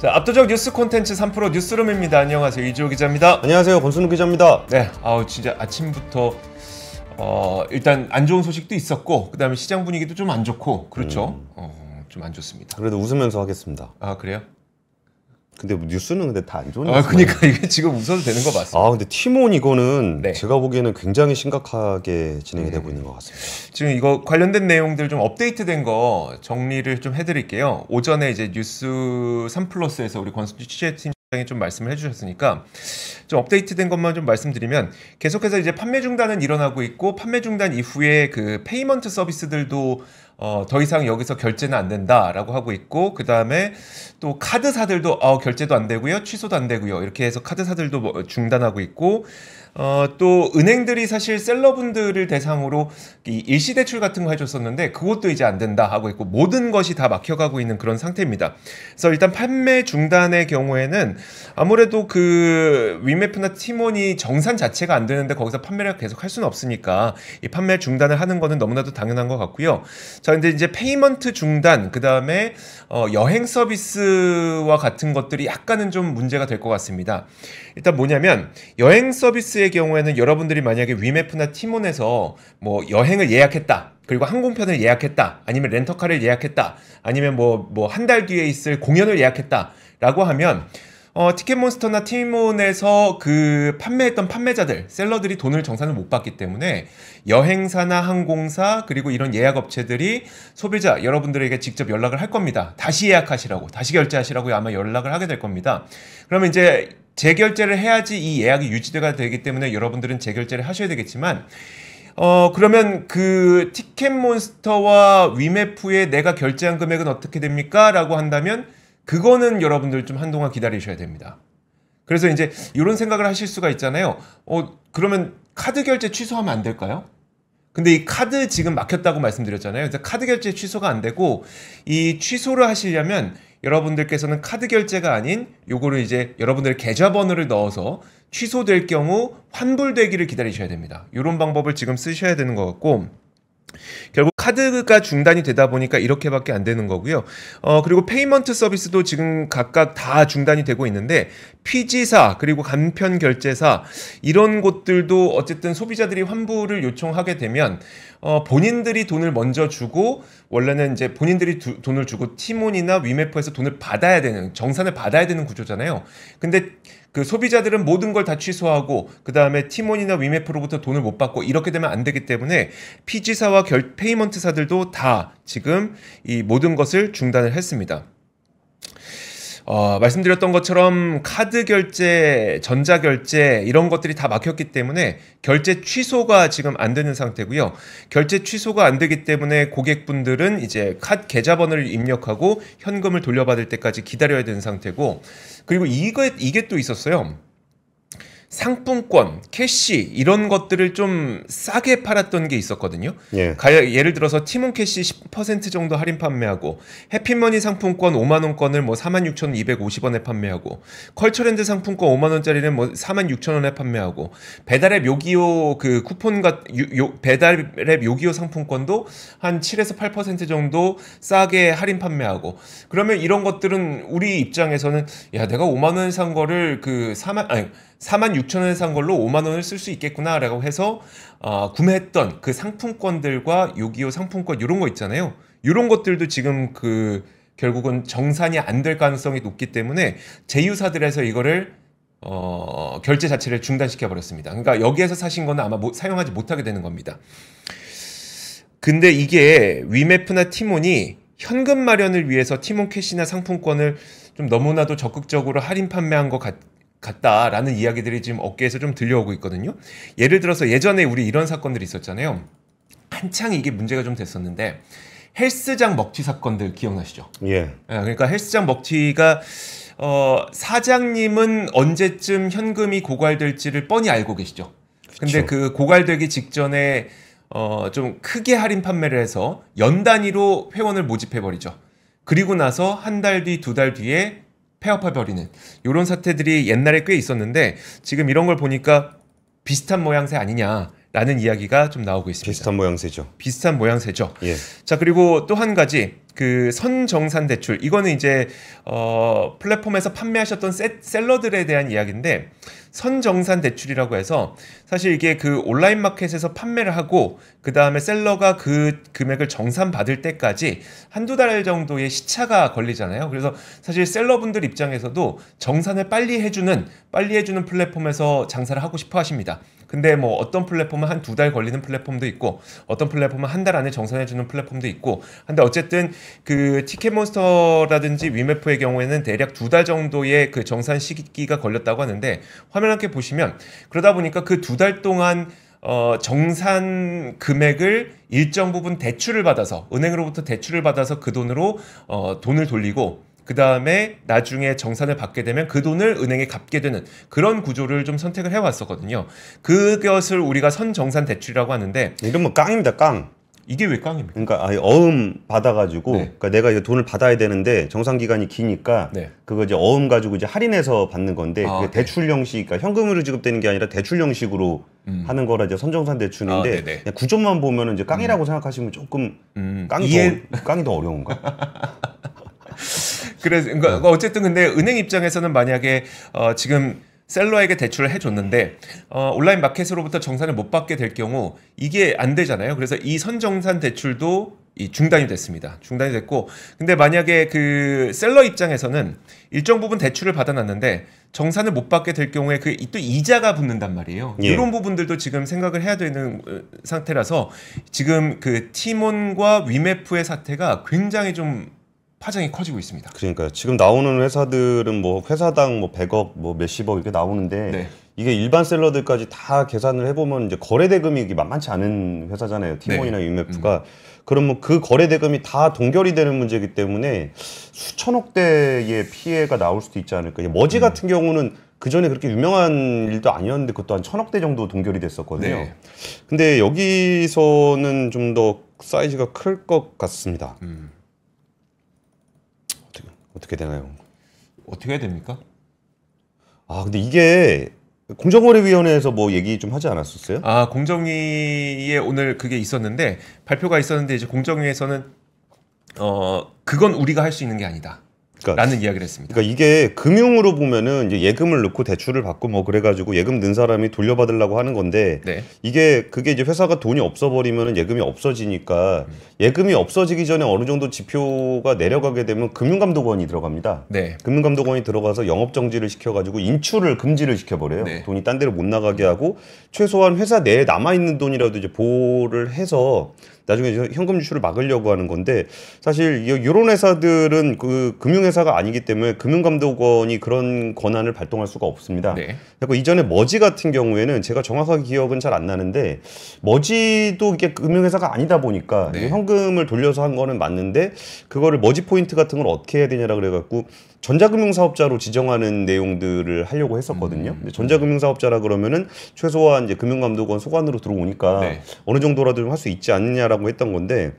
자, 압도적 뉴스 콘텐츠 3프로 뉴스룸입니다. 안녕하세요, 이주호 기자입니다. 안녕하세요, 권순우 기자입니다. 네, 진짜 아침부터 일단 안 좋은 소식도 있었고, 그다음에 시장 분위기도 좀 안 좋고, 그렇죠? 좀 안 좋습니다. 그래도 웃으면서 하겠습니다. 아, 그래요? 근데 뉴스는 다 안 좋은 그러니까 이게 지금 웃어도 되는 거 맞습니다. 근데 티몬 이거는 네. 제가 보기에는 굉장히 심각하게 진행이 되고 있는 것 같습니다. 지금 이거 관련된 내용들 좀 업데이트된 거 정리를 좀 해드릴게요. 오전에 이제 뉴스 3플러스에서 우리 권순주 취재팀장이 좀 말씀을 해주셨으니까 좀 업데이트된 것만 좀 말씀드리면, 계속해서 이제 판매 중단은 일어나고 있고, 판매 중단 이후에 그 페이먼트 서비스들도 더 이상 여기서 결제는 안 된다라고 하고 있고, 그 다음에 또 카드사들도 결제도 안 되고요, 취소도 안 되고요, 이렇게 해서 카드사들도 중단하고 있고, 또 은행들이 사실 셀러분들을 대상으로 이 일시대출 같은 거 해줬었는데 그것도 이제 안 된다 하고 있고, 모든 것이 다 막혀가고 있는 그런 상태입니다. 그래서 일단 판매 중단의 경우에는 아무래도 그 위메프나 티몬이 정산 자체가 안 되는데 거기서 판매를 계속 할 수는 없으니까 이 판매 중단을 하는 거는 너무나도 당연한 것 같고요. 자, 근데 이제 페이먼트 중단, 그 다음에 여행 서비스와 같은 것들이 약간은 좀 문제가 될 것 같습니다. 일단 뭐냐면, 여행 서비스의 경우에는 여러분들이 만약에 위메프나 티몬에서 뭐 여행을 예약했다, 그리고 항공편을 예약했다, 아니면 렌터카를 예약했다, 아니면 뭐 한 달 뒤에 있을 공연을 예약했다 라고 하면 티켓몬스터나 티몬에서 그 판매했던 판매자들, 셀러들이 돈을 정산을 못 받기 때문에 여행사나 항공사, 그리고 이런 예약업체들이 소비자 여러분들에게 직접 연락을 할 겁니다. 다시 예약하시라고, 다시 결제하시라고 아마 연락을 하게 될 겁니다. 그러면 이제 재결제를 해야지 이 예약이 유지가 되기 때문에 여러분들은 재결제를 하셔야 되겠지만, 그러면 그 티켓몬스터와 위메프에 내가 결제한 금액은 어떻게 됩니까? 라고 한다면 그거는 여러분들 좀 한동안 기다리셔야 됩니다. 그래서 이제 이런 생각을 하실 수가 있잖아요. 그러면 카드 결제 취소하면 안 될까요? 근데 이 카드 지금 막혔다고 말씀드렸잖아요. 그래서 카드 결제 취소가 안 되고, 이 취소를 하시려면 여러분들께서는 카드 결제가 아닌 요거를 이제 여러분들의 계좌번호를 넣어서 취소될 경우 환불되기를 기다리셔야 됩니다. 이런 방법을 지금 쓰셔야 되는 것 같고, 결국 카드가 중단이 되다 보니까 이렇게밖에 안 되는 거고요. 그리고 페이먼트 서비스도 지금 각각 다 중단이 되고 있는데, 피지사 그리고 간편 결제사 이런 곳들도 어쨌든 소비자들이 환불을 요청하게 되면 본인들이 돈을 먼저 주고, 원래는 이제 본인들이 돈을 주고 티몬이나 위메프에서 돈을 받아야 되는, 정산을 받아야 되는 구조잖아요. 근데 그 소비자들은 모든 걸 다 취소하고 그 다음에 티몬이나 위메프로부터 돈을 못 받고 이렇게 되면 안 되기 때문에 피지사와 페이먼트사들도 다 지금 이 모든 것을 중단을 했습니다. 말씀드렸던 것처럼 카드 결제, 전자 결제 이런 것들이 다 막혔기 때문에 결제 취소가 지금 안 되는 상태고요. 결제 취소가 안 되기 때문에 고객분들은 이제 계좌번호를 입력하고 현금을 돌려받을 때까지 기다려야 되는 상태고, 그리고 이게 또 있었어요. 상품권, 캐시 이런 것들을 좀 싸게 팔았던 게 있었거든요. 예를 들어서 티몬 캐시 10% 정도 할인 판매하고, 해피머니 상품권 5만원권을 뭐 46,250원에 판매하고, 컬처랜드 상품권 5만원짜리는 뭐 46,000원에 판매하고, 배달앱 요기요 그 쿠폰과 배달앱 요기요 상품권도 한 7에서 8% 정도 싸게 할인 판매하고, 그러면 이런 것들은 우리 입장에서는 야, 내가 5만원에 산 거를 그 46,000원에 산 걸로 5만원을 쓸 수 있겠구나 라고 해서 구매했던 그 상품권들과 요기요 상품권 이런 거 있잖아요. 이런 것들도 지금 그 결국은 정산이 안 될 가능성이 높기 때문에 제휴사들에서 이거를 결제 자체를 중단시켜 버렸습니다. 그러니까 여기에서 사신 거는 아마 사용하지 못하게 되는 겁니다. 근데 이게 위메프나 티몬이 현금 마련을 위해서 티몬 캐시나 상품권을 좀 너무나도 적극적으로 할인 판매한 것 같다라는 이야기들이 지금 업계에서 좀 들려오고 있거든요. 예를 들어서 예전에 우리 이런 사건들이 있었잖아요. 한창 이게 문제가 좀 됐었는데, 헬스장 먹튀 사건들 기억나시죠? 예. 그러니까 헬스장 먹튀가 사장님은 언제쯤 현금이 고갈될지를 뻔히 알고 계시죠. 근데 그 고갈되기 직전에 좀 크게 할인 판매를 해서 연 단위로 회원을 모집해버리죠. 그리고 나서 한 달 뒤, 두 달 뒤에 폐업해버리는 이런 사태들이 옛날에 꽤 있었는데, 지금 이런 걸 보니까 비슷한 모양새 아니냐라는 이야기가 좀 나오고 있습니다. 비슷한 모양새죠. 비슷한 모양새죠. 예. 자, 그리고 또 한 가지, 그 선정산 대출 이거는 이제 플랫폼에서 판매하셨던 셀러들에 대한 이야기인데 선정산 대출이라고 해서 사실 이게 그 온라인 마켓에서 판매를 하고 그 다음에 셀러가 그 금액을 정산 받을 때까지 한두 달 정도의 시차가 걸리잖아요. 그래서 사실 셀러분들 입장에서도 정산을 빨리 해주는 플랫폼에서 장사를 하고 싶어 하십니다. 근데 뭐 어떤 플랫폼은 한 두 달 걸리는 플랫폼도 있고 어떤 플랫폼은 한 달 안에 정산해주는 플랫폼도 있고 근데 어쨌든 그 티켓몬스터라든지 위메프의 경우에는 대략 두 달 정도의 그 정산 시기가 걸렸다고 하는데 화면 함께 보시면 그러다 보니까 그 두 달 동안 정산 금액을 일정 부분 대출을 받아서 은행으로부터 대출을 받아서 그 돈으로 돈을 돌리고 그 다음에 나중에 정산을 받게 되면 그 돈을 은행에 갚게 되는 그런 구조를 좀 선택을 해왔었거든요. 그것을 우리가 선정산 대출이라고 하는데 이러면 깡입니다. 깡. 이게 왜 깡입니까? 그러니까 어음 받아가지고 네. 그러니까 내가 이제 돈을 받아야 되는데 정산 기간이 기니까 네. 그거 이제 어음 가지고 이제 할인해서 받는 건데 그게 네. 대출 형식, 그러니까 현금으로 지급되는 게 아니라 대출 형식으로 하는 거라 이제 선정산 대출인데 네네. 그냥 구조만 보면은 이제 깡이라고 생각하시면 조금 깡이 더 어려운가? 그래서 그러니까 어쨌든 근데 은행 입장에서는 만약에 지금 셀러에게 대출을 해줬는데 온라인 마켓으로부터 정산을 못 받게 될 경우 이게 안 되잖아요. 그래서 이 선정산 대출도 중단이 됐습니다. 중단이 됐고 근데 만약에 그 셀러 입장에서는 일정 부분 대출을 받아놨는데 정산을 못 받게 될 경우에 그 또 이자가 붙는단 말이에요. 예. 이런 부분들도 지금 생각을 해야 되는 상태라서 지금 그 티몬과 위메프의 사태가 굉장히 좀 파장이 커지고 있습니다. 그러니까 지금 나오는 회사들은 뭐 회사당 뭐 100억 뭐 몇십억 이렇게 나오는데 네. 이게 일반 셀러들까지 다 계산을 해보면 이제 거래 대금이 이게 만만치 않은 회사잖아요. 티몬이나 유메프가. 그러면 그 거래 대금이 다 동결이 되는 문제이기 때문에 수천억 대의 피해가 나올 수도 있지 않을까. 머지 같은 경우는 그 전에 그렇게 유명한 일도 아니었는데 그것도 한 1000억 대 정도 동결이 됐었거든요. 네. 근데 여기서는 좀 더 사이즈가 클 것 같습니다. 어떻게 되나요? 어떻게 해야 됩니까? 아 근데 이게 공정거래위원회에서 뭐 얘기 좀 하지 않았었어요? 공정위에 오늘 그게 있었는데 발표가 있었는데 이제 공정위에서는 그건 우리가 할 수 있는 게 아니다. 라는 이야기를 했습니다. 그러니까 이게 금융으로 보면은 이제 예금을 넣고 대출을 받고 뭐 그래가지고 예금 넣은 사람이 돌려받으려고 하는 건데 네. 그게 이제 회사가 돈이 없어버리면은 예금이 없어지니까 예금이 없어지기 전에 어느 정도 지표가 내려가게 되면 금융감독원이 들어갑니다. 네. 금융감독원이 들어가서 영업 정지를 시켜가지고 인출을 금지를 시켜버려요. 네. 돈이 딴 데로 못 나가게 하고 최소한 회사 내에 남아 있는 돈이라도 이제 보호를 해서 나중에 현금 유출을 막으려고 하는 건데 사실 이런 회사들은 그 금융회사가 아니기 때문에 금융감독원이 그런 권한을 발동할 수가 없습니다. 네. 그리고 이전에 머지 같은 경우에는 제가 정확하게 기억은 잘 안 나는데 머지도 이게 금융회사가 아니다 보니까 네. 현금을 돌려서 한 거는 맞는데 그거를 머지 포인트 같은 걸 어떻게 해야 되냐라 그래갖고 전자금융사업자로 지정하는 내용들을 하려고 했었거든요. 근데 전자금융사업자라 그러면은 최소한 이제 금융감독원 소관으로 들어오니까 네. 어느 정도라도 좀 할 수 있지 않느냐라고 했던 건데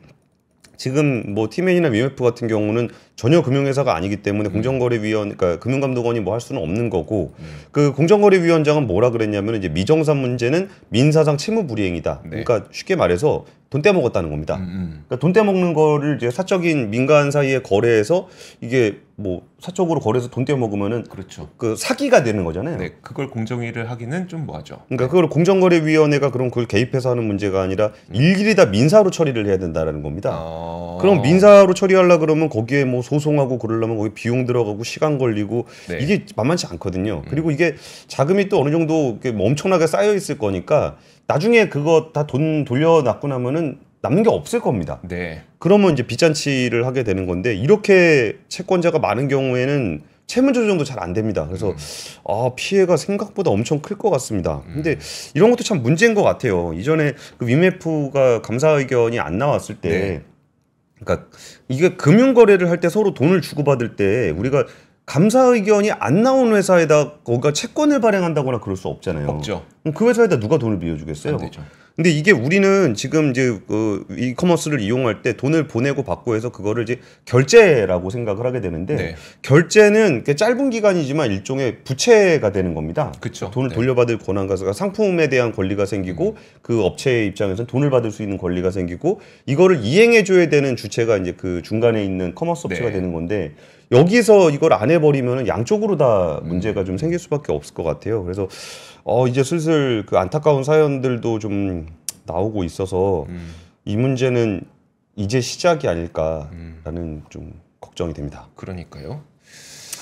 지금 뭐 티맨이나 위메프 같은 경우는 전혀 금융회사가 아니기 때문에 공정거래위원, 그러니까 금융감독원이 뭐 할 수는 없는 거고 그 공정거래위원장은 뭐라 그랬냐면 이제 미정산 문제는 민사상 채무불이행이다. 네. 그러니까 쉽게 말해서 돈 떼먹었다는 겁니다. 그러니까 돈 떼먹는 거를 이제 사적인 민간 사이에 거래해서 이게 뭐 사적으로 거래해서 돈 떼먹으면은 그렇죠. 그 사기가 되는 거잖아요. 네, 그걸 공정위를 하기는 좀 뭐하죠. 그러니까 그걸 공정거래위원회가 그럼 그걸 개입해서 하는 문제가 아니라 일일이 다 민사로 처리를 해야 된다라는 겁니다. 그럼 민사로 처리하려 그러면 거기에 뭐 소송하고 그러려면 거기 비용 들어가고 시간 걸리고 네. 이게 만만치 않거든요. 그리고 이게 자금이 또 어느 정도 이렇게 뭐 엄청나게 쌓여 있을 거니까 나중에 그거 다 돈 돌려놨고 나면은 남는 게 없을 겁니다. 네. 그러면 이제 빚잔치를 하게 되는 건데 이렇게 채권자가 많은 경우에는 채무 조정도 잘 안 됩니다. 그래서 피해가 생각보다 엄청 클 것 같습니다. 근데 이런 것도 참 문제인 것 같아요. 이전에 그 위메프가 감사 의견이 안 나왔을 때, 네. 그러니까 이게 금융 거래를 할 때 서로 돈을 주고받을 때 우리가 감사 의견이 안 나온 회사에다 거기가 채권을 발행한다거나 그럴 수 없잖아요. 없죠. 그럼 그 회사에다 누가 돈을 빌려주겠어요? 안 되죠. 근데 이게 우리는 지금 이제 이커머스를 이용할 때 돈을 보내고 받고 해서 그거를 이제 결제라고 생각을 하게 되는데 네. 결제는 짧은 기간이지만 일종의 부채가 되는 겁니다. 그쵸. 돈을 네. 돌려받을 권한과 상품에 대한 권리가 생기고 그 업체의 입장에서는 돈을 받을 수 있는 권리가 생기고 이거를 이행해 줘야 되는 주체가 이제 그 중간에 있는 커머스 업체가 네. 되는 건데 여기서 이걸 안 해버리면 양쪽으로 다 문제가 좀 생길 수밖에 없을 것 같아요. 그래서 이제 슬슬 그 안타까운 사연들도 좀 나오고 있어서 이 문제는 이제 시작이 아닐까라는 좀 걱정이 됩니다. 그러니까요.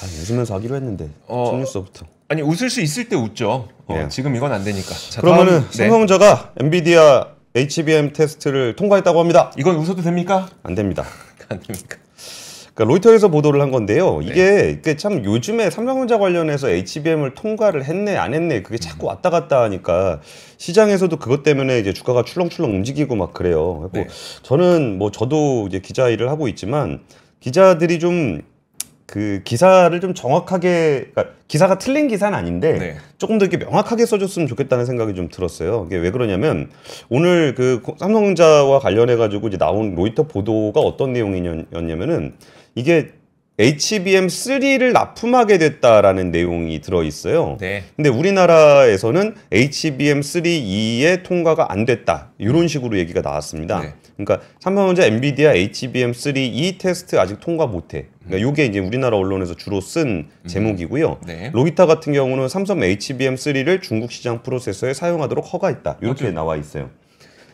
웃으면서 하기로 했는데 첫 뉴스부터. 아니 웃을 수 있을 때 웃죠. 네. 지금 이건 안 되니까. 자, 그러면은 다음, 삼성전자가 엔비디아 HBM 테스트를 통과했다고 합니다. 이건 웃어도 됩니까? 안 됩니다. 안 됩니까? 그러니까 로이터에서 보도를 한 건데요. 이게 참 요즘에 삼성전자 관련해서 HBM을 통과를 했네 안 했네 그게 자꾸 왔다 갔다 하니까 시장에서도 그것 때문에 이제 주가가 출렁출렁 움직이고 막 그래요. 그래서 저는 저도 이제 기자 일을 하고 있지만 기자들이 좀 그 기사를 좀 정확하게, 그러니까 기사가 틀린 기사는 아닌데 조금 더 이렇게 명확하게 써줬으면 좋겠다는 생각이 좀 들었어요. 이게 왜 그러냐면 오늘 그 삼성전자와 관련해 가지고 이제 나온 로이터 보도가 어떤 내용이었냐면은 이게 HBM3를 납품하게 됐다라는 내용이 들어 있어요. 근데 우리나라에서는 HBM3E의 통과가 안 됐다. 이런 식으로 얘기가 나왔습니다. 그러니까 삼성전자 엔비디아 HBM3E 테스트 아직 통과 못해. 그러니까 이게 이제 우리나라 언론에서 주로 쓴 제목이고요. 로이터 같은 경우는 삼성 HBM3를 중국 시장 프로세서에 사용하도록 허가했다. 이렇게 나와 있어요.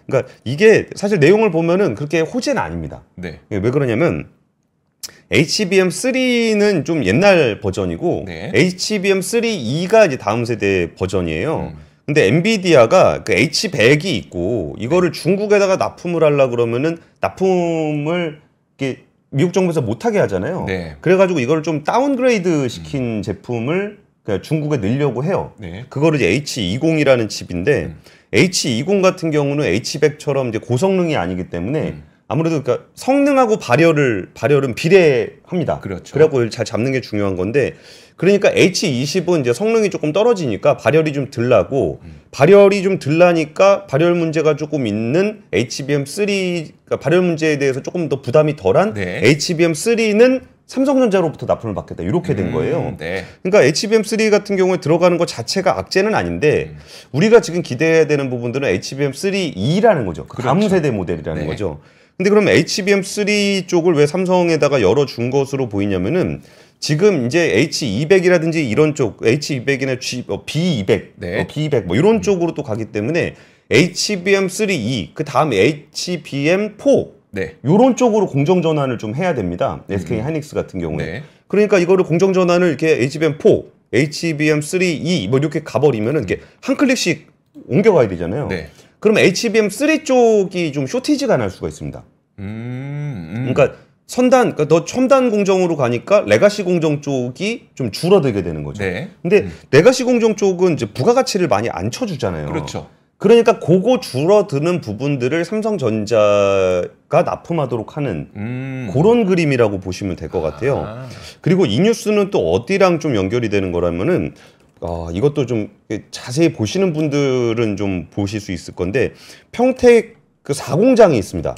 그러니까 이게 사실 내용을 보면은 그렇게 호재는 아닙니다. 왜 그러냐면 HBM3는 좀 옛날 버전이고 HBM3E가 이제 다음 세대 버전이에요. 근데 엔비디아가 그 H100이 있고 이거를 중국에다가 납품을 하려고 그러면은 납품을 이렇게 미국 정부에서 못하게 하잖아요. 그래가지고 이걸 좀 다운그레이드 시킨 제품을 중국에 넣으려고 해요. 그거를 이제 H20이라는 칩인데 H20 같은 경우는 H100처럼 이제 고성능이 아니기 때문에 아무래도 그러니까 성능하고 발열은 비례합니다. 그래갖고 잘 잡는 게 중요한 건데 그러니까 H20은 이제 성능이 조금 떨어지니까 발열이 좀 덜 나고 발열이 좀 덜 나니까 발열 문제가 조금 있는 HBM3 그러니까 발열 문제에 대해서 조금 더 부담이 덜한 HBM3는 삼성전자로부터 납품을 받겠다 이렇게 된 거예요. 그러니까 HBM3 같은 경우에 들어가는 것 자체가 악재는 아닌데 우리가 지금 기대해야 되는 부분들은 HBM3E라는 거죠. 그 다음 세대 모델이라는 거죠. 근데 그럼 HBM3 쪽을 왜 삼성에다가 열어준 것으로 보이냐면은 지금 이제 H200이라든지 이런 쪽 H200이나 B200, B200 뭐 이런 쪽으로 또 가기 때문에 HBM3E 그 다음 HBM4 요런 쪽으로 공정 전환을 좀 해야 됩니다. SK 하이닉스 같은 경우에. 그러니까 이거를 공정 전환을 이렇게 HBM4, HBM3E 뭐 이렇게 가버리면은 이렇게 한 클릭씩 옮겨가야 되잖아요. 그럼 HBM3 쪽이 좀 쇼티지가 날 수가 있습니다. 그러니까 그러니까 더 첨단 공정으로 가니까 레가시 공정 쪽이 좀 줄어들게 되는 거죠. 근데 레가시 공정 쪽은 이제 부가가치를 많이 안 쳐주잖아요. 그러니까 그거 줄어드는 부분들을 삼성전자가 납품하도록 하는 그런 그림이라고 보시면 될 것 같아요. 그리고 이 뉴스는 또 어디랑 좀 연결이 되는 거라면은 이것도 좀 자세히 보시는 분들은 좀 보실 수 있을 건데 평택 그 4공장이 있습니다.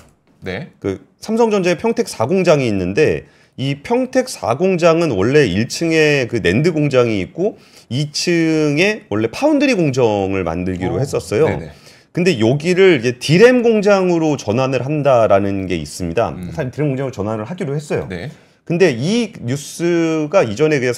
그 삼성전자의 평택 4공장이 있는데 이 평택 4공장은 원래 1층에 그 낸드 공장이 있고 2층에 원래 파운드리 공정을 만들기로 했었어요. 근데 여기를 이제 디램 공장으로 전환을 한다라는 게 있습니다. 사실 디램 공장으로 전환을 하기로 했어요. 근데 이 뉴스가 이전에 그냥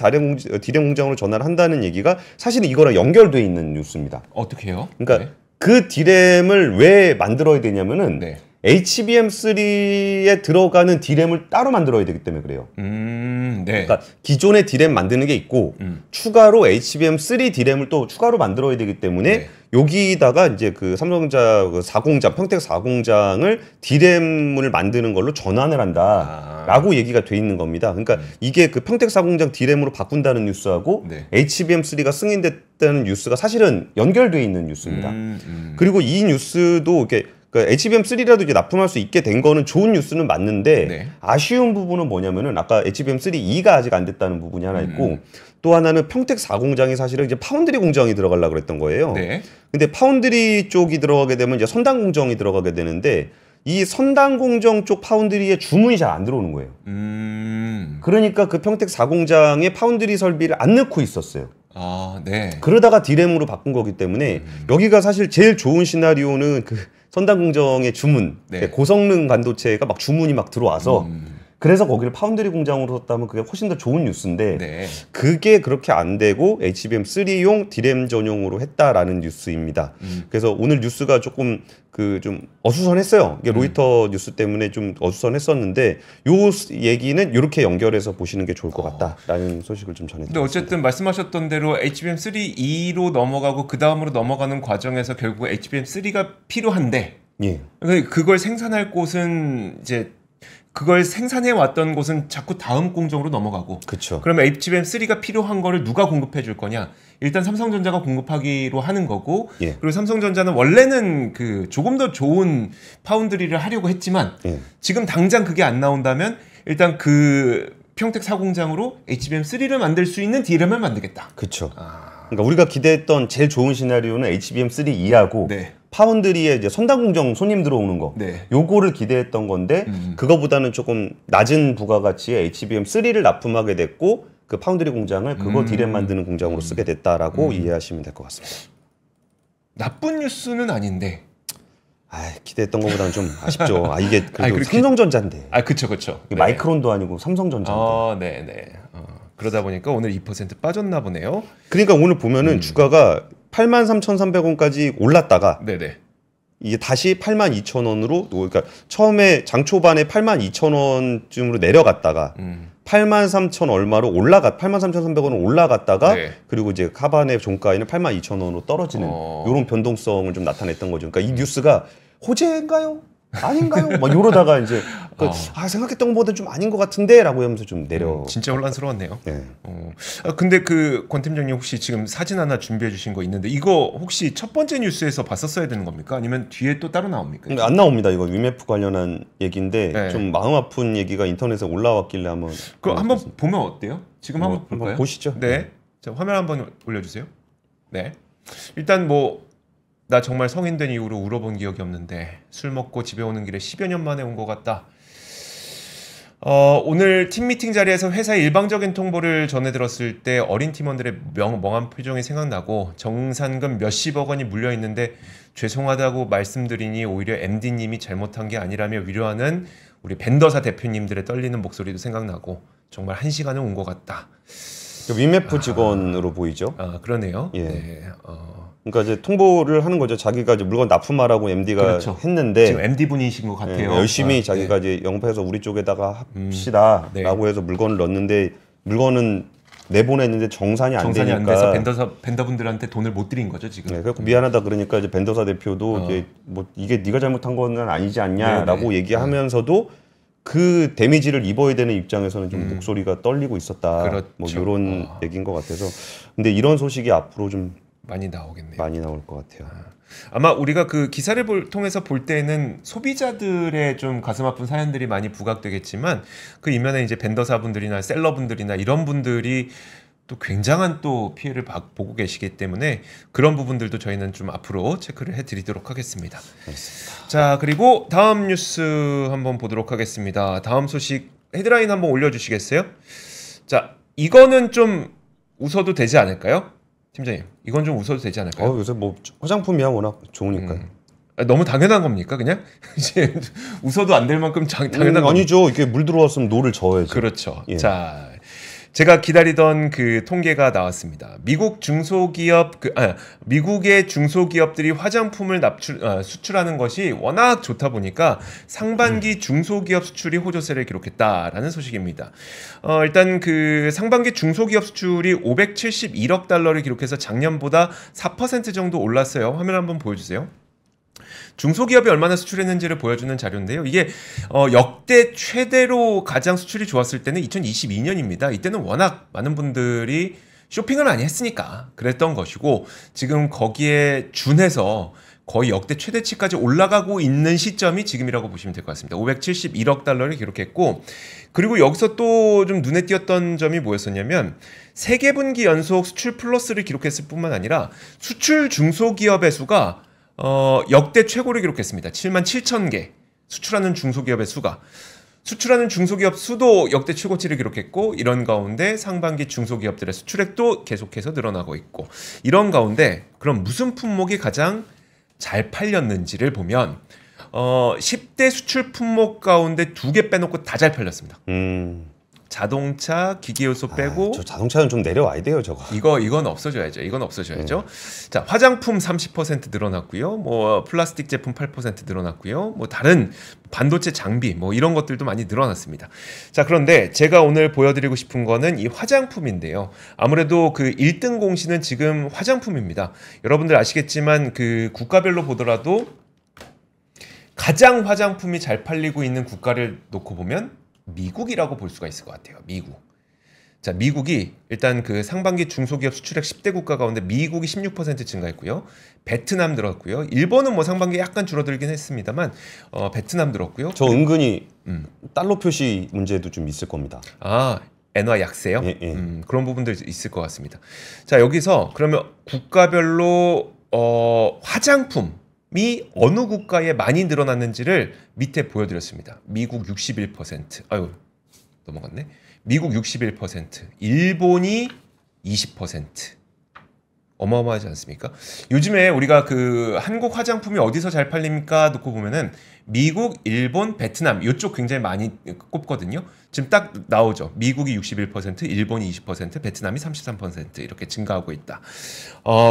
디램 공장으로 전환을 한다는 얘기가 사실은 이거랑 연결돼 있는 뉴스입니다. 어떻게 해요? 그러니까 그 디램을 왜 만들어야 되냐면은 HBM3에 들어가는 디램을 따로 만들어야 되기 때문에 그래요. 그러니까 기존의 디램 만드는 게 있고 추가로 HBM3 디램을 또 추가로 만들어야 되기 때문에 여기다가 이제 그 삼성전자 그 4공장, 평택 4공장을 디램을 만드는 걸로 전환을 한다라고 얘기가 돼 있는 겁니다. 그러니까 이게 그 평택 4공장 디램으로 바꾼다는 뉴스하고 HBM3가 승인됐다는 뉴스가 사실은 연결돼 있는 뉴스입니다. 그리고 이 뉴스도 이렇게 그러니까 HBM3라도 이제 납품할 수 있게 된 거는 좋은 뉴스는 맞는데 네. 아쉬운 부분은 뭐냐면은 아까 HBM3E가 아직 안 됐다는 부분이 하나 있고 또 하나는 평택 4공장이 사실은 이제 파운드리 공장이 들어가려고 그랬던 거예요. 네. 근데 파운드리 쪽이 들어가게 되면 이제 선단 공정이 들어가게 되는데 이 선단 공정 쪽 파운드리에 주문이 잘 안 들어오는 거예요. 그러니까 그 평택 4공장에 파운드리 설비를 안 넣고 있었어요. 아, 네. 그러다가 디램으로 바꾼 거기 때문에 여기가 사실 제일 좋은 시나리오는 그 선단 공정의 주문, 네. 고성능 반도체가 막 주문이 막 들어와서 그래서 거기를 파운드리 공장으로 썼다면 그게 훨씬 더 좋은 뉴스인데 네. 그게 그렇게 안 되고 HBM3용 디램 전용으로 했다라는 뉴스입니다. 그래서 오늘 뉴스가 조금 그 좀 어수선했어요. 이게 로이터 뉴스 때문에 좀 어수선했었는데 요 얘기는 이렇게 연결해서 보시는 게 좋을 것 같다라는 소식을 좀 전해드렸습니다. 근데 어쨌든 말씀하셨던 대로 HBM3E로 넘어가고 그 다음으로 넘어가는 과정에서 결국 HBM3가 필요한데 예. 그걸 생산할 곳은 이제 그걸 생산해 왔던 곳은 자꾸 다음 공정으로 넘어가고 그렇죠. 그러면 HBM3가 필요한 거를 누가 공급해 줄 거냐? 일단 삼성전자가 공급하기로 하는 거고 예. 그리고 삼성전자는 원래는 그 조금 더 좋은 파운드리를 하려고 했지만 예. 지금 당장 그게 안 나온다면 일단 그 평택 4공장으로 HBM3를 만들 수 있는 DRAM을 만들겠다. 그렇죠. 그러니까 우리가 기대했던 제일 좋은 시나리오는 HBM3E하고 네. 파운드리에 이제 선단 공정 손님 들어오는 거, 네. 요거를 기대했던 건데 그거보다는 조금 낮은 부가가치의 HBM3를 납품하게 됐고 그 파운드리 공장을 그거 디램 만드는 공장으로 쓰게 됐다라고 이해하시면 될 것 같습니다. 나쁜 뉴스는 아닌데. 기대했던 것보다는 좀 아쉽죠. 이게 그래도 그렇게... 삼성전자인데. 그쵸. 네. 마이크론도 아니고 삼성전자인데. 네네. 그러다 보니까 오늘 2% 빠졌나 보네요. 그러니까 오늘 보면은 주가가 83,300원까지 올랐다가 네네. 이게 다시 82,000원으로 그러니까 처음에 장 초반에 82,000원쯤으로 내려갔다가 83,000 얼마로 83,300원으로 올라갔다가 네. 그리고 이제 하반의 종가에는 82,000원으로 떨어지는 이런 변동성을 좀 나타냈던 거죠. 그러니까 이 뉴스가 호재인가요? 아닌가요? 막 이러다가 이제 생각했던 것보다 좀 아닌 것 같은데라고 하면서 좀 내려. 진짜 혼란스러웠네요. 네. 근데 그 권 팀장님 혹시 지금 사진 하나 준비해 주신 거 있는데 이거 혹시 첫 번째 뉴스에서 봤었어야 되는 겁니까? 아니면 뒤에 또 따로 나옵니까? 안 나옵니다. 이거 위메프 관련한 얘기인데 네. 좀 마음 아픈 얘기가 인터넷에 올라왔길래 한번. 그럼 한번 보면 어때요? 지금 한번 볼까요? 한번 보시죠. 네. 자, 화면 한번 올려주세요. 네. 일단 나 정말 성인 된 이후로 울어본 기억이 없는데 술 먹고 집에 오는 길에 10여 년 만에 온 것 같다. 오늘 팀 미팅 자리에서 회사의 일방적인 통보를 전해 들었을 때 어린 팀원들의 멍한 표정이 생각나고 정산금 몇십억 원이 물려 있는데 죄송하다고 말씀드리니 오히려 MD님이 잘못한 게 아니라며 위로하는 우리 벤더사 대표님들의 떨리는 목소리도 생각나고 정말 한 시간은 온 것 같다. 위메프 직원으로 보이죠? 그러네요. 예. 네. 그러니까 이제 통보를 하는 거죠. 자기가 이제 물건 납품하라고 MD가 그렇죠. 했는데 지금 MD 분이신 것 같아요. 열심히 자기가 이제 영업해서 우리 쪽에다가 합시다라고 해서 물건을 넣었는데 물건은 내보냈는데 정산이 안 되니까 안 돼서 벤더분들한테 돈을 못 드린 거죠 지금. 네, 그래서 미안하다 그러니까 이제 벤더사 대표도 이게 네가 잘못한 거는 아니지 않냐라고 얘기하면서도 그 데미지를 입어야 되는 입장에서는 좀 목소리가 떨리고 있었다. 그렇죠. 뭐 이런 얘기인 것 같아서. 근데 이런 소식이 앞으로 좀 많이 나오겠네요. 많이 나올 것 같아요. 아마 우리가 그 기사를 통해서 볼 때는 소비자들의 좀 가슴 아픈 사연들이 많이 부각되겠지만 그 이면에 이제 벤더사분들이나 셀러분들이나 이런 분들이 또 굉장한 또 피해를 보고 계시기 때문에 그런 부분들도 저희는 좀 앞으로 체크를 해드리도록 하겠습니다. 알겠습니다. 자, 그리고 다음 뉴스 한번 보도록 하겠습니다. 다음 소식 헤드라인 한번 올려주시겠어요? 자, 이거는 좀 웃어도 되지 않을까요? 팀장님, 이건 좀 웃어도 되지 않을까요? 요새 뭐 화장품이야 워낙 좋으니까요. 너무 당연한 겁니까 그냥? 이제 웃어도 안 될 만큼 당연한 겁니까? 아니죠. 이게 물 들어왔으면 노를 저어야죠. 그렇죠. 예. 자, 제가 기다리던 그 통계가 나왔습니다. 미국의 중소기업들이 화장품을 수출하는 것이 워낙 좋다 보니까 상반기 중소기업 수출이 호조세를 기록했다라는 소식입니다. 일단 그 상반기 중소기업 수출이 571억 달러를 기록해서 작년보다 4% 정도 올랐어요. 화면 한번 보여주세요. 중소기업이 얼마나 수출했는지를 보여주는 자료인데요. 이게 역대 최대로 가장 수출이 좋았을 때는 2022년입니다. 이때는 워낙 많은 분들이 쇼핑을 많이 했으니까 그랬던 것이고 지금 거기에 준해서 거의 역대 최대치까지 올라가고 있는 시점이 지금이라고 보시면 될 것 같습니다. 571억 달러를 기록했고, 그리고 여기서 또 좀 눈에 띄었던 점이 뭐였었냐면 세 개 분기 연속 수출 플러스를 기록했을 뿐만 아니라 수출 중소기업의 수가 역대 최고를 기록했습니다. 7만 7천 개 수출하는 중소기업의 수가. 수출하는 중소기업 수도 역대 최고치를 기록했고, 이런 가운데 상반기 중소기업들의 수출액도 계속해서 늘어나고 있고, 이런 가운데 그럼 무슨 품목이 가장 잘 팔렸는지를 보면 10대 수출 품목 가운데 2개 빼놓고 다 잘 팔렸습니다. 자동차, 기계요소 빼고. 저 자동차는 좀 내려와야 돼요, 저거. 이건 없어져야죠. 이건 없어져야죠. 자, 화장품 30% 늘어났고요. 뭐 플라스틱 제품 8% 늘어났고요. 뭐 다른 반도체 장비 뭐 이런 것들도 많이 늘어났습니다. 자, 그런데 제가 오늘 보여드리고 싶은 거는 이 화장품인데요. 아무래도 그 1등 공신은 지금 화장품입니다. 여러분들 아시겠지만 그 국가별로 보더라도 가장 화장품이 잘 팔리고 있는 국가를 놓고 보면 미국이라고 볼 수가 있을 것 같아요. 미국. 자, 미국이 일단 그 상반기 중소기업 수출액 10대 국가 가운데 미국이 16% 증가했고요. 베트남 들었고요. 일본은 뭐 상반기에 약간 줄어들긴 했습니다만 베트남 들었고요. 저 은근히 달러 표시 문제도 좀 있을 겁니다. 아, 엔화 약세요? 예, 예. 그런 부분들 있을 것 같습니다. 자, 여기서 그러면 국가별로 화장품이 어느 국가에 많이 늘어났는지를 밑에 보여드렸습니다. 미국 61%. 아유, 넘어갔네. 미국 61%, 일본이 20%. 어마어마하지 않습니까? 요즘에 우리가 그 한국 화장품이 어디서 잘 팔립니까? 놓고 보면은 미국, 일본, 베트남 이쪽 굉장히 많이 꼽거든요. 지금 딱 나오죠. 미국이 61%, 일본이 20%, 베트남이 33% 이렇게 증가하고 있다.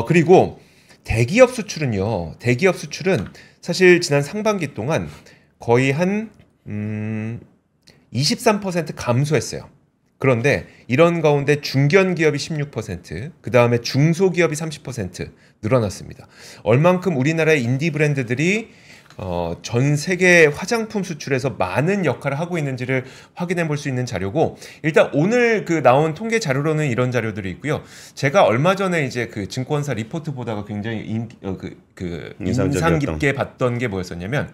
그리고 대기업 수출은요. 대기업 수출은 사실 지난 상반기 동안 거의 한 23% 감소했어요. 그런데 이런 가운데 중견기업이 16%, 그 다음에 중소기업이 30% 늘어났습니다. 얼만큼 우리나라의 인디 브랜드들이 전 세계 화장품 수출에서 많은 역할을 하고 있는지를 확인해 볼 수 있는 자료고, 일단 오늘 그 나온 통계 자료로는 이런 자료들이 있고요. 제가 얼마 전에 이제 그 증권사 리포트 보다가 굉장히 인상 깊게 봤던 게 뭐였었냐면,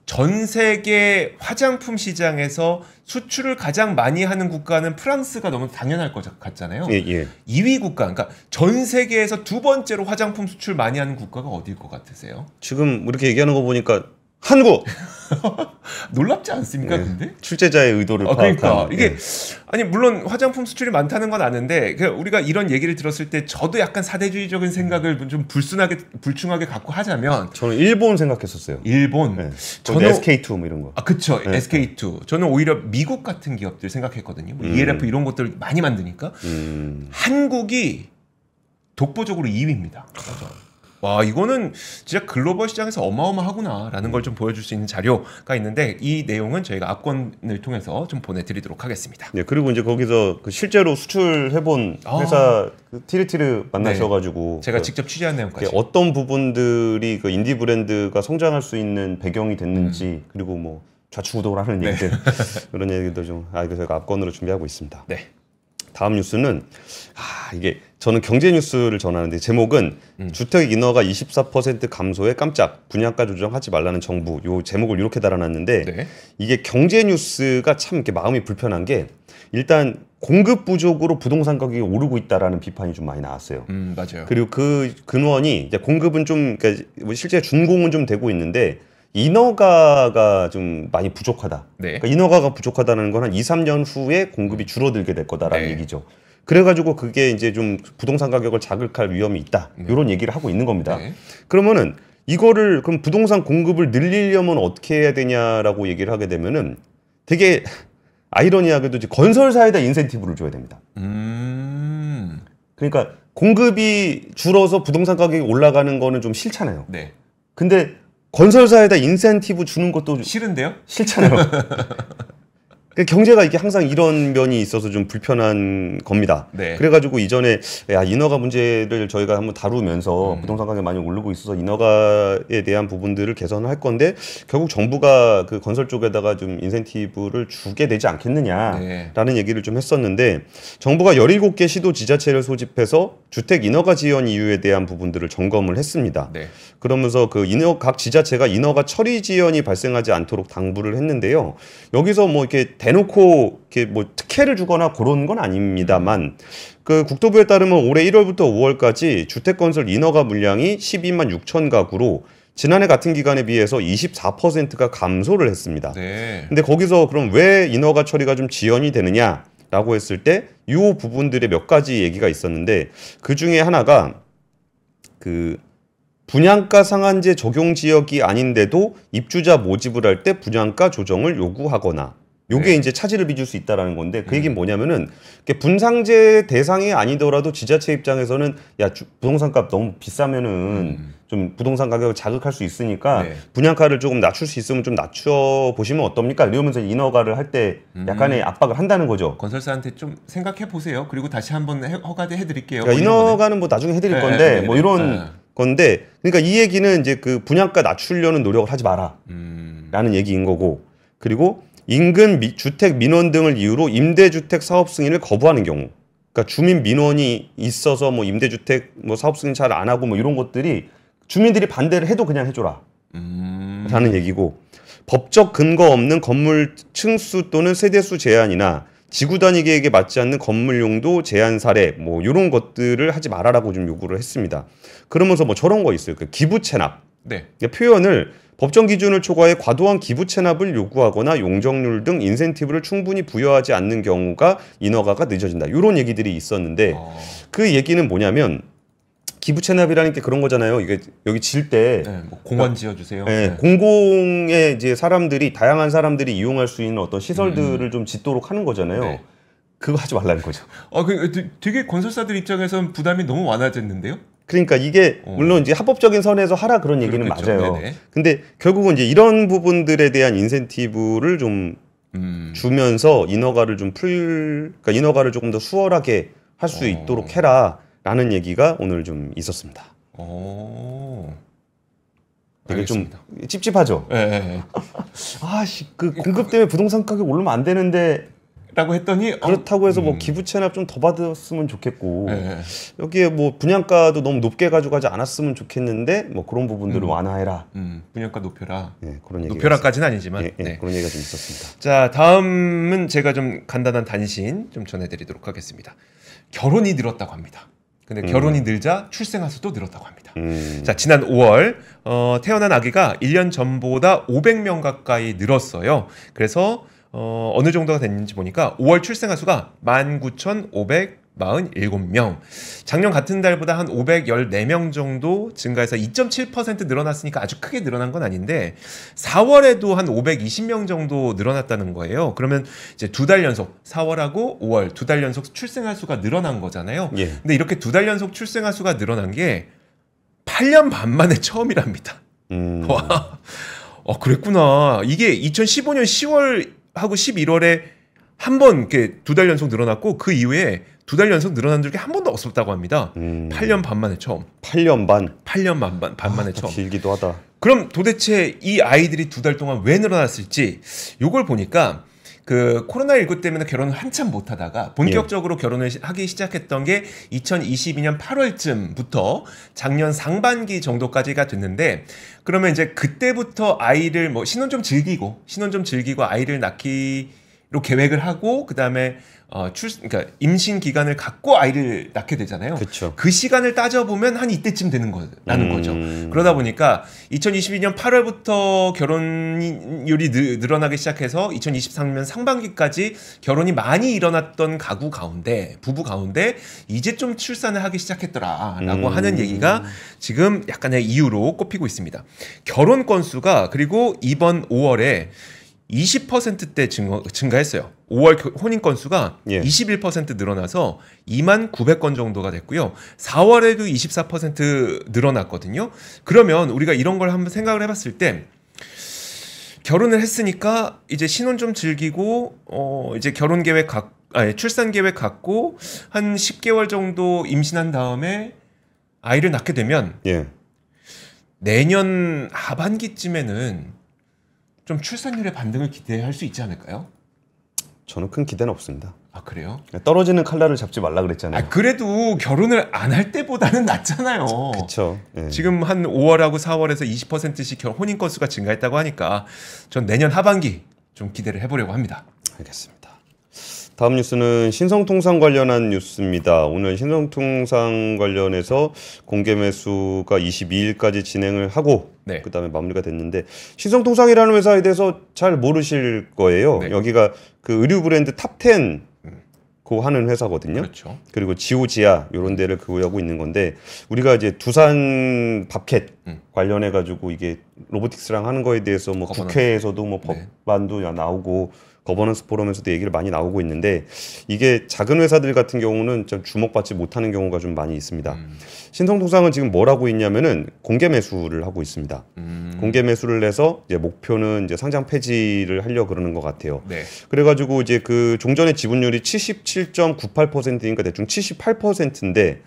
전 세계 화장품 시장에서 수출을 가장 많이 하는 국가는 프랑스가 너무 당연할 것 같잖아요. 예, 예. 2위 국가, 그러니까 전 세계에서 두 번째로 화장품 수출 많이 하는 국가가 어디일 것 같으세요? 지금 이렇게 얘기하는 거 보니까 한국! 놀랍지 않습니까, 네. 근데? 출제자의 의도를 파악한. 그러니까 이게 네. 아니 물론 화장품 수출이 많다는 건 아는데 우리가 이런 얘기를 들었을 때 저도 약간 사대주의적인 생각을 좀 불충하게 갖고 하자면 저는 일본 생각했었어요. 일본. 네. 저는 SK2 뭐 이런 거. 아, 그쵸. 네. SK2. 저는 오히려 미국 같은 기업들 생각했거든요. 뭐 ELF 이런 것들 많이 만드니까. 한국이 독보적으로 2위입니다. 와, 이거는 진짜 글로벌 시장에서 어마어마하구나라는 걸 좀 보여줄 수 있는 자료가 있는데, 이 내용은 저희가 압권을 통해서 좀 보내드리도록 하겠습니다. 네, 그리고 이제 거기서 그 실제로 수출해본 회사 그 티르티르 만나셔가지고 네. 제가 직접 취재한 내용까지 어떤 부분들이 그 인디 브랜드가 성장할 수 있는 배경이 됐는지, 그리고 뭐 좌충우돌 하는 얘기들 그런 얘기도 좀 이거 저희가 압권으로 준비하고 있습니다. 네. 다음 뉴스는 이게 저는 경제 뉴스를 전하는데 제목은 주택 인허가 24% 감소에 깜짝 분양가 조정하지 말라는 정부, 요 제목을 이렇게 달아놨는데 네. 이게 경제 뉴스가 참 이렇게 마음이 불편한 게 일단 공급 부족으로 부동산 가격이 오르고 있다라는 비판이 좀 많이 나왔어요. 맞아요. 그리고 그 근원이 이제 공급은 좀 그러니까 실제 준공은 좀 되고 있는데 인허가가 좀 많이 부족하다. 네. 그러니까 인허가가 부족하다는 건 한 2, 3년 후에 공급이 줄어들게 될 거다라는 네. 얘기죠. 그래가지고 그게 이제 좀 부동산 가격을 자극할 위험이 있다. 이런 얘기를 하고 있는 겁니다. 네. 그러면은 이거를 그럼 부동산 공급을 늘리려면 어떻게 해야 되냐라고 얘기를 하게 되면은 되게 아이러니하게도 이제 건설사에다 인센티브를 줘야 됩니다. 그러니까 공급이 줄어서 부동산 가격이 올라가는 거는 좀 싫잖아요. 네. 근데 건설사에다 인센티브 주는 것도 싫은데요? 싫잖아요. 경제가 이게 항상 이런 면이 있어서 좀 불편한 겁니다. 네. 그래가지고 이전에 인허가 문제를 저희가 한번 다루면서 부동산 가격이 많이 오르고 있어서 인허가에 대한 부분들을 개선을 할 건데 결국 정부가 그 건설 쪽에다가 좀 인센티브를 주게 되지 않겠느냐라는 얘기를 좀 했었는데 정부가 17개 시도 지자체를 소집해서 주택 인허가 지연 이유에 대한 부분들을 점검을 했습니다. 네. 그러면서 그 각 지자체가 인허가 처리 지연이 발생하지 않도록 당부를 했는데요. 여기서 뭐 이렇게 대놓고 이렇게 뭐 특혜를 주거나 그런 건 아닙니다만 그 국토부에 따르면 올해 1월부터 5월까지 주택 건설 인허가 물량이 12만 6천 가구로 지난해 같은 기간에 비해서 24%가 감소를 했습니다. 네. 근데 거기서 그럼 왜 인허가 처리가 좀 지연이 되느냐라고 했을 때 이 부분들의 몇 가지 얘기가 있었는데 그 중에 하나가 그 분양가 상한제 적용 지역이 아닌데도 입주자 모집을 할 때 분양가 조정을 요구하거나 요게 네. 이제 차질을 빚을 수 있다라는 건데 그 얘기는 뭐냐면은 분상제 대상이 아니더라도 지자체 입장에서는 부동산값 너무 비싸면은 좀 부동산 가격을 자극할 수 있으니까 네. 분양가를 조금 낮출 수 있으면 좀 낮춰 보시면 어떻습니까? 이러면서 인허가를 할 때 약간의 압박을 한다는 거죠. 건설사한테 좀 생각해 보세요. 그리고 다시 한번 허가도 해드릴게요. 그러니까 인허가는 뭐 나중에 해드릴 네, 건데 네, 뭐 네. 이런 건데 그러니까 이 얘기는 이제 그 분양가 낮추려는 노력을 하지 마라 라는 얘기인 거고 그리고 인근 주택 민원 등을 이유로 임대주택 사업 승인을 거부하는 경우 그러니까 주민 민원이 있어서 뭐 임대주택 뭐 사업 승인 잘 안 하고 뭐 이런 것들이 주민들이 반대를 해도 그냥 해줘라 라는 얘기고 법적 근거 없는 건물 층수 또는 세대수 제한이나 지구 단위 계획에 맞지 않는 건물 용도 제한 사례 뭐 이런 것들을 하지 말아라고 좀 요구를 했습니다. 그러면서 뭐 저런 거 있어요. 그 기부 체납. 네. 표현을 법정 기준을 초과해 과도한 기부 체납을 요구하거나 용적률 등 인센티브를 충분히 부여하지 않는 경우가 인허가가 늦어진다. 이런 얘기들이 있었는데 그 얘기는 뭐냐면 기부 체납이라는 게 그런 거잖아요. 이게 여기 질 때 네, 뭐 공원 지어주세요. 네, 네. 공공의 이제 다양한 사람들이 이용할 수 있는 어떤 시설들을 좀 짓도록 하는 거잖아요. 네. 그거 하지 말라는 거죠. 되게 건설사들 입장에서는 부담이 너무 완화됐는데요. 그러니까 이게 물론 이제 합법적인 선에서 하라 그런 얘기는 그렇겠죠. 맞아요. 네네. 근데 결국은 이제 이런 부분들에 대한 인센티브를 좀 주면서 인허가를 그러니까 인허가를 조금 더 수월하게 할 수 있도록 해라라는 얘기가 오늘 좀 있었습니다. 되게 알겠습니다. 좀 찝찝하죠. 네. 그 공급 때문에 부동산 가격 오르면 안 되는데. 라고 했더니 그렇다고 해서 뭐 기부 체납 좀 더 받았으면 좋겠고 네. 여기에 뭐 분양가도 너무 높게 가져가지 않았으면 좋겠는데 뭐 그런 부분들을 완화해라. 분양가 높여라. 네, 그런 얘기. 높여라까지는 아니지만 네. 그런 얘기가 좀 있었습니다. 자, 다음은 제가 좀 간단한 단신 좀 전해드리도록 하겠습니다. 결혼이 늘었다고 합니다. 근데 결혼이 늘자 출생아 수도 늘었다고 합니다. 자, 지난 5월 태어난 아기가 1년 전보다 500명 가까이 늘었어요. 그래서 어느 정도가 됐는지 보니까 5월 출생아 수가 19,547명. 작년 같은 달보다 한 514명 정도 증가해서 2.7% 늘어났으니까 아주 크게 늘어난 건 아닌데 4월에도 한 520명 정도 늘어났다는 거예요. 그러면 이제 두 달 연속 4월하고 5월 두 달 연속 출생아 수가 늘어난 거잖아요. 예. 근데 이렇게 두 달 연속 출생아 수가 늘어난 게 8년 반 만에 처음이랍니다. 와, 그랬구나. 이게 2015년 10월 하고 11월에 한 번 이렇게 두 달 연속 늘어났고 그 이후에 두 달 연속 늘어난 적이 한 번도 없었다고 합니다. 8년 반 만에 처음. 8년 반. 8년 반 만에 처음. 길기도 하다. 그럼 도대체 이 아이들이 두 달 동안 왜 늘어났을지 요걸 보니까 그 코로나19 때문에 결혼을 한참 못 하다가 본격적으로 결혼을 하기 시작했던 게 2022년 8월쯤부터 작년 상반기 정도까지가 됐는데 그러면 이제 그때부터 아이를 뭐 신혼 좀 즐기고 아이를 낳기로 계획을 하고 그다음에 그러니까 임신 기간을 갖고 아이를 낳게 되잖아요. 그쵸. 그 시간을 따져보면 한 이때쯤 되는 거라는 거죠. 그러다 보니까 2022년 8월부터 결혼율이 늘어나기 시작해서 2023년 상반기까지 결혼이 많이 일어났던 부부 가운데 이제 좀 출산을 하기 시작했더라라고 하는 얘기가 지금 약간의 이유로 꼽히고 있습니다. 결혼 건수가 그리고 이번 5월에 20%대 증가했어요. 5월 혼인 건수가 21% 늘어나서 2만 900건 정도가 됐고요. 4월에도 24% 늘어났거든요. 그러면 우리가 이런 걸 한번 생각을 해봤을 때 결혼을 했으니까 이제 신혼 좀 즐기고 이제 결혼 계획 출산 계획 갖고 한 10개월 정도 임신한 다음에 아이를 낳게 되면 예. 내년 하반기쯤에는 좀 출산율의 반등을 기대할 수 있지 않을까요? 저는 큰 기대는 없습니다. 아 그래요? 떨어지는 칼날을 잡지 말라 그랬잖아요. 아 그래도 결혼을 안 할 때보다는 낫잖아요. 그렇죠. 예. 지금 한 5월하고 4월에서 20%씩 혼인 건수가 증가했다고 하니까 전 내년 하반기 좀 기대를 해보려고 합니다. 알겠습니다. 다음 뉴스는 신성통상 관련한 뉴스입니다. 오늘 신성통상 관련해서 공개 매수가 22일까지 진행을 하고 네. 그다음에 마무리가 됐는데 신성통상이라는 회사에 대해서 잘 모르실 거예요. 네. 여기가 그 의류 브랜드 탑10 고 하는 회사거든요. 그렇죠. 그리고 지오지아 이런 데를 구하고 있는 건데 우리가 이제 두산 밥캣 관련해 가지고 이게 로보틱스랑 하는 거에 대해서 뭐 거버넌스. 국회에서도 뭐 네. 법안도 나오고 거버넌스 포럼에서도 얘기를 많이 나오고 있는데 이게 작은 회사들 같은 경우는 좀 주목받지 못하는 경우가 좀 많이 있습니다. 신성통상은 지금 뭘 하고 있냐면은 공개 매수를 하고 있습니다. 공개 매수를 해서 이제 목표는 이제 상장 폐지를 하려고 그러는 것 같아요. 네. 그래가지고 이제 그 종전의 지분율이 77.98%니까 대충 78%인데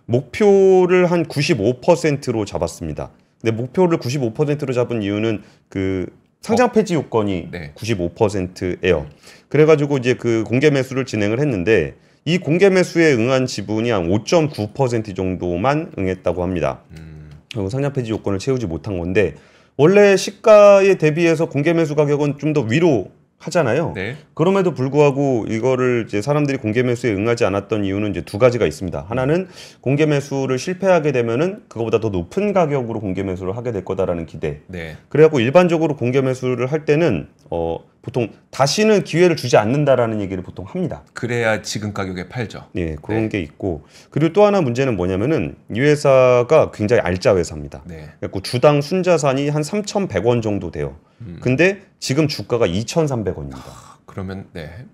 목표를 한 95%로 잡았습니다. 근데 목표를 95%로 잡은 이유는 그 상장 폐지 요건이 네. 95%예요. 그래가지고 이제 그 공개 매수를 진행을 했는데 이 공개 매수에 응한 지분이 한 5.9% 정도만 응했다고 합니다. 그리고 상장 폐지 요건을 채우지 못한 건데 원래 시가에 대비해서 공개 매수 가격은 좀 더 위로 하잖아요. 네. 그럼에도 불구하고 이거를 이제 사람들이 공개 매수에 응하지 않았던 이유는 이제 두 가지가 있습니다. 하나는 공개 매수를 실패하게 되면은 그거보다 더 높은 가격으로 공개 매수를 하게 될 거다라는 기대. 네. 그래갖고 일반적으로 공개 매수를 할 때는 보통 다시는 기회를 주지 않는다라는 얘기를 보통 합니다. 그래야 지금 가격에 팔죠. 예, 그런 게 있고 그리고 또 하나 문제는 뭐냐면은 이 회사가 굉장히 알짜 회사입니다. 네. 그래갖고 주당 순자산이 한 3,100원 정도 돼요. 근데 지금 주가가 2,300원입니다. 그러면 네.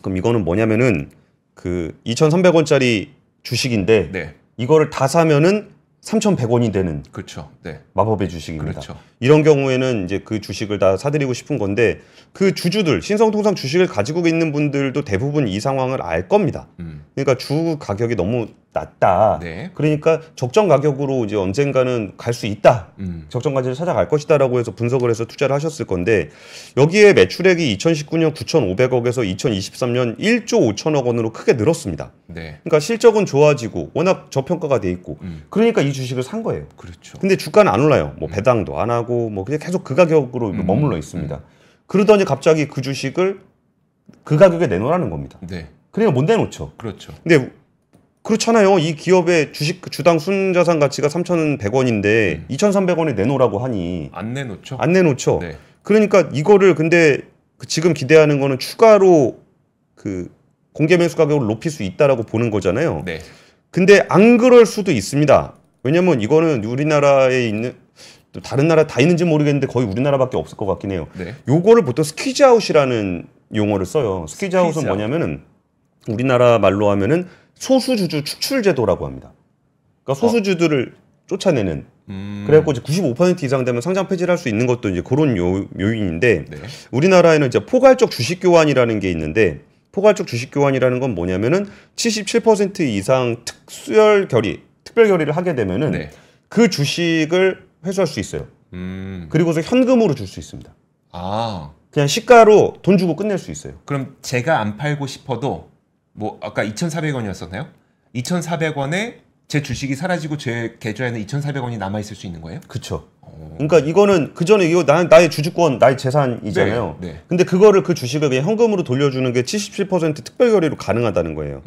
그럼 이거는 뭐냐면은 그 2,300원짜리 주식인데 네. 이거를 다 사면은 3,100원이 되는 그렇죠. 네. 마법의 주식입니다. 그렇죠. 이런 경우에는 이제 그 주식을 다 사드리고 싶은 건데 그 주주들 신성통상 주식을 가지고 있는 분들도 대부분 이 상황을 알 겁니다. 그러니까 주 가격이 너무 낮다. 네. 그러니까 적정 가격으로 이제 언젠가는 갈 수 있다. 적정 가치를 찾아갈 것이다라고 해서 분석을 해서 투자를 하셨을 건데 여기에 매출액이 2019년 9,500억에서 2023년 1조 5천억 원으로 크게 늘었습니다. 네. 그러니까 실적은 좋아지고 워낙 저평가가 돼 있고 그러니까 이 주식을 산 거예요. 그렇죠. 근데 주가는 안 올라요. 뭐 배당도 안 하고 뭐 그냥 계속 그 가격으로 머물러 있습니다. 그러더니 갑자기 그 주식을 그 가격에 내놓으라는 겁니다. 네. 그러니까 못 내놓죠. 그렇죠. 근데 그렇잖아요. 이 기업의 주당 순자산 가치가 3,100원인데 2,300원에 내놓으라고 하니 안 내놓죠. 안 내놓죠. 네. 그러니까 이거를 근데 지금 기대하는 거는 추가로 그 공개 매수 가격을 높일 수 있다라고 보는 거잖아요. 네. 근데 안 그럴 수도 있습니다. 왜냐면 이거는 우리나라에 있는 또 다른 나라 다 있는지 모르겠는데 거의 우리나라밖에 없을 것 같긴 해요. 네. 요거를 보통 스퀴즈아웃이라는 용어를 써요. 스퀴즈아웃은 스퀴즈아웃. 뭐냐면은 우리나라 말로 하면은 소수주주 축출 제도라고 합니다. 그러니까 소수주들을 쫓아내는. 그래갖고 이제 95% 이상 되면 상장 폐지를 할 수 있는 것도 이제 그런 요인인데 네. 우리나라에는 이제 포괄적 주식 교환이라는 게 있는데 포괄적 주식 교환이라는 건 뭐냐면은 77% 이상 특별 결의를 하게 되면은 네. 그 주식을 회수할 수 있어요. 그리고서 현금으로 줄 수 있습니다. 아. 그냥 시가로 돈 주고 끝낼 수 있어요. 그럼 제가 안 팔고 싶어도 뭐 아까 2,400원이었었나요? 2,400원에 제 주식이 사라지고 제 계좌에는 2,400원이 남아 있을 수 있는 거예요? 그렇죠. 그러니까 이거는 그 전에 이거 나의 주주권, 나의 재산이잖아요. 네, 네. 근데 그거를 그 주식을 그냥 현금으로 돌려주는 게 77% 특별 결의로 가능하다는 거예요.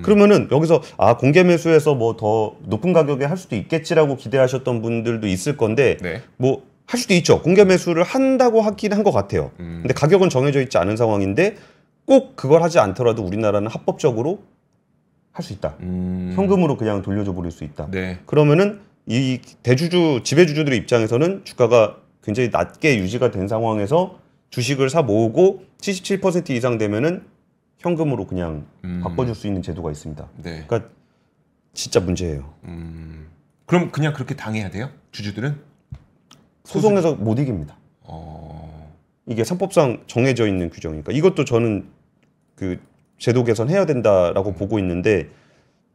그러면은 여기서 공개 매수해서 뭐 더 높은 가격에 할 수도 있겠지라고 기대하셨던 분들도 있을 건데 네. 뭐 할 수도 있죠. 공개 매수를 한다고 하긴 한 것 같아요. 근데 가격은 정해져 있지 않은 상황인데 꼭 그걸 하지 않더라도 우리나라는 합법적으로 할 수 있다. 현금으로 그냥 돌려줘 버릴 수 있다. 네. 그러면은 이 지배주주들의 입장에서는 주가가 굉장히 낮게 유지가 된 상황에서 주식을 사 모으고 77% 이상 되면은 현금으로 그냥 바꿔줄 수 있는 제도가 있습니다. 네. 그러니까 진짜 문제예요. 그럼 그냥 그렇게 당해야 돼요? 주주들은? 소송에서 못 이깁니다. 이게 상법상 정해져 있는 규정이니까 이것도 저는 그 제도 개선해야 된다라고 보고 있는데,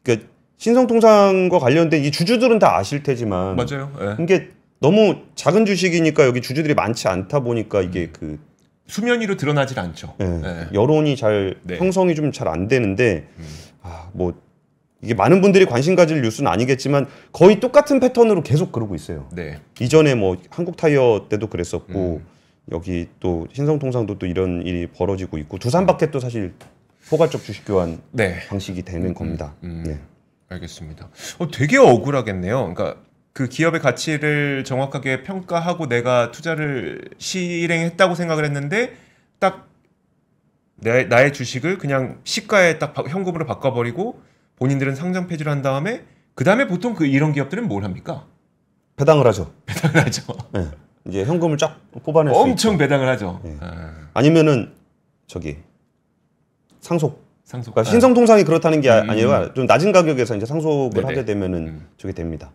그러니까 신성통상과 관련된 이 주주들은 다 아실 테지만 맞아요. 네. 이게 너무 작은 주식이니까 여기 주주들이 많지 않다 보니까 이게 그 수면 위로 드러나질 않죠. 네, 네. 여론이 잘 네. 형성이 좀 잘 안 되는데 뭐 이게 많은 분들이 관심 가질 뉴스는 아니겠지만 거의 똑같은 패턴으로 계속 그러고 있어요. 네. 이전에 뭐 한국타이어 때도 그랬었고 여기 또 신성통상도 또 이런 일이 벌어지고 있고 두산마켓도 사실 포괄적 주식 교환 네. 방식이 되는 겁니다. 네. 알겠습니다. 되게 억울하겠네요. 그러니까 그 기업의 가치를 정확하게 평가하고 내가 투자를 실행했다고 생각을 했는데 딱 나의 주식을 그냥 시가에 딱 현금으로 바꿔버리고 본인들은 상장 폐지를 한 다음에 그 다음에 보통 이런 기업들은 뭘 합니까? 배당을 하죠. 배당을 하죠. 네. 이제 현금을 쫙 뽑아낼 수 엄청 있죠. 배당을 하죠. 네. 아니면은 저기 상속. 상속. 그러니까 신성통상이 그렇다는 게 아니라 좀 낮은 가격에서 이제 상속을 네네. 하게 되면은 저게 됩니다.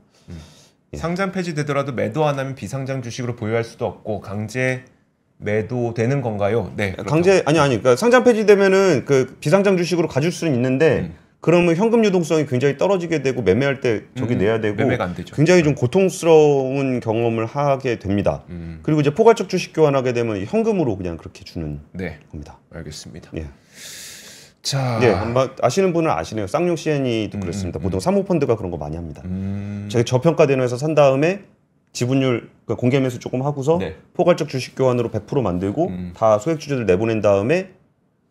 예. 상장 폐지되더라도 매도 안 하면 비상장 주식으로 보유할 수도 없고 강제 매도되는 건가요? 네. 그렇죠. 강제 아니 그러니까 상장 폐지되면은 그 비상장 주식으로 가질 수는 있는데 그러면 현금 유동성이 굉장히 떨어지게 되고 매매할 때 저기 내야 되고 매매가 안 되죠. 굉장히 좀 고통스러운 경험을 하게 됩니다. 그리고 이제 포괄적 주식 교환하게 되면 현금으로 그냥 그렇게 주는 네. 겁니다. 알겠습니다. 예. 자, 예, 아마 아시는 분은 아시네요. 쌍용 CNE도 그렇습니다. 보통 사모펀드가 그런 거 많이 합니다. 제가 저평가되는 회사 산 다음에 지분율 그러니까 공개 매수 조금 하고서 네. 포괄적 주식 교환으로 100% 만들고 다 소액주주들 내보낸 다음에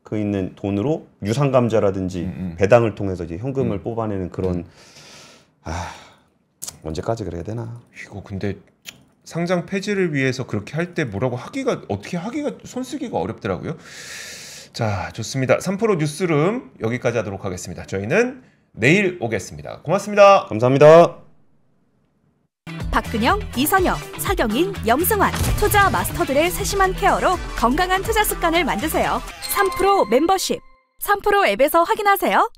그 있는 돈으로 유상감자라든지 배당을 통해서 이제 현금을 뽑아내는 그런 언제까지 그래야 되나? 이거 근데 상장 폐지를 위해서 그렇게 할 때 뭐라고 어떻게 하기가 손쓰기가 어렵더라고요. 자, 좋습니다. 3프로 뉴스룸 여기까지 하도록 하겠습니다. 저희는 내일 오겠습니다. 고맙습니다. 감사합니다. 박근영, 이선영, 사경인, 염승환 투자 마스터들의 세심한 케어로 건강한 투자 습관을 만드세요. 3프로 멤버십 3프로 앱에서 확인하세요.